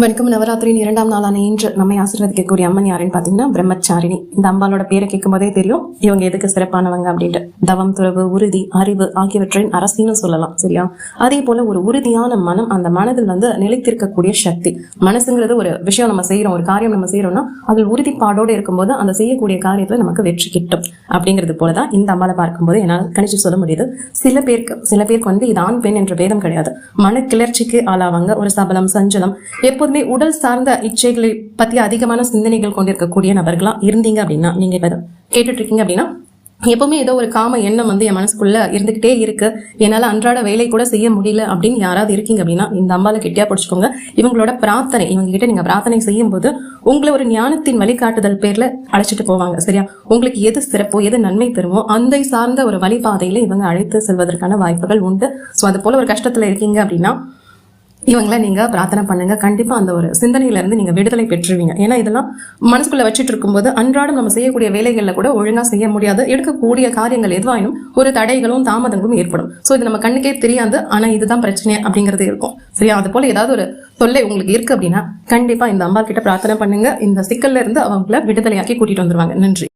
வணக்கம். நவராத்திரியின் 2ஆம் நாளான இன்று நம்மை ஆசீர்வதிக்கக்கூடிய அம்மன் யாருன்னு பாத்தீங்கன்னா பிரம்மச்சாரிணி. இந்த அம்பாலோட பேரை கேட்கும் போதே தெரியும் இவங்க எதுக்கு சிறப்பானவங்க அப்படின்ட்டு. தவம், துறவு, உறுதி, அறிவு ஆகியவற்றின் அரசின்னு சொல்லலாம். சரியா? அதே போல ஒரு உறுதியான மனம், அந்த மனதில் நிலைத்திருக்கக்கூடிய சக்தி. மனசுங்கிறது ஒரு விஷயம் நம்ம செய்யறோம், ஒரு காரியம் நம்ம செய்யறோம்னா அதில் உறுதிப்பாடோடு இருக்கும்போது அந்த செய்யக்கூடிய காரியத்துல நமக்கு வெற்றி கிட்டும். அப்படிங்கிறது போலதான் இந்த அம்பாலை பார்க்கும்போது என்னால் கணிச்சு சொல்ல முடியுது. சில பேருக்கு இது ஆண் பெண் என்ற பேதம் கிடையாது. மன கிளர்ச்சிக்கு ஆளாவாங்க. ஒரு சபலம், சஞ்சலம், எப்போதுமே உடல் சார்ந்த இச்சைகளை பத்தி அதிகமான சிந்தனைகள் கொண்டிருக்கக்கூடிய நபர்களா இருந்தீங்க அப்படின்னா, நீங்க இப்ப கேட்டுட்டு இருக்கீங்க அப்படின்னா, எப்பவுமே ஏதோ ஒரு காம எண்ணம் என் மனசுக்குள்ள இருந்துகிட்டே இருக்கு, என்னால அன்றாட வேலை கூட செய்ய முடியல அப்படின்னு யாராவது இருக்கீங்க அப்படின்னா இந்த அம்பாலை கெட்டியா பிடிச்சுக்கோங்க. இவங்களோட பிரார்த்தனை, இவங்க கிட்ட நீங்க பிரார்த்தனை செய்யும் போது உங்களை ஒரு ஞானத்தின் வழிகாட்டுதல் பேர்ல அழைச்சிட்டு போவாங்க. சரியா? உங்களுக்கு எது சிறப்போ, எது நன்மை தருமோ அந்த சார்ந்த ஒரு வழிபாதையில இவங்க அழைத்து செல்வதற்கான வாய்ப்புகள் உண்டு. சோ அது போல ஒரு கஷ்டத்துல இருக்கீங்க அப்படின்னா இவங்கள நீங்க பிரார்த்தனை பண்ணுங்க. கண்டிப்பா அந்த ஒரு சிந்தனையில இருந்து நீங்க விடுதலை பெற்றுவீங்க. ஏன்னா இதெல்லாம் மனசுக்குள்ள வச்சுட்டு இருக்கும்போது அன்றாடம் நம்ம செய்யக்கூடிய வேலைகள்ல கூட ஒழுங்கா செய்ய முடியாது. எடுக்கக்கூடிய காரியங்கள் எதுவாயினும் ஒரு தடைகளும் தாமதங்களும் ஏற்படும். சோ இது நம்ம கண்ணுக்கே தெரியாது, ஆனா இதுதான் பிரச்சனை அப்படிங்கிறது இருக்கும். சரியா? அது போல ஏதாவது ஒரு தொல்லை உங்களுக்கு இருக்கு அப்படின்னா கண்டிப்பா இந்த அம்பாள் கிட்ட பிரார்த்தனை பண்ணுங்க. இந்த சிக்கல்ல இருந்து அவங்கள விடுதலையாக்கி கூட்டிட்டு வந்துருவாங்க. நன்றி.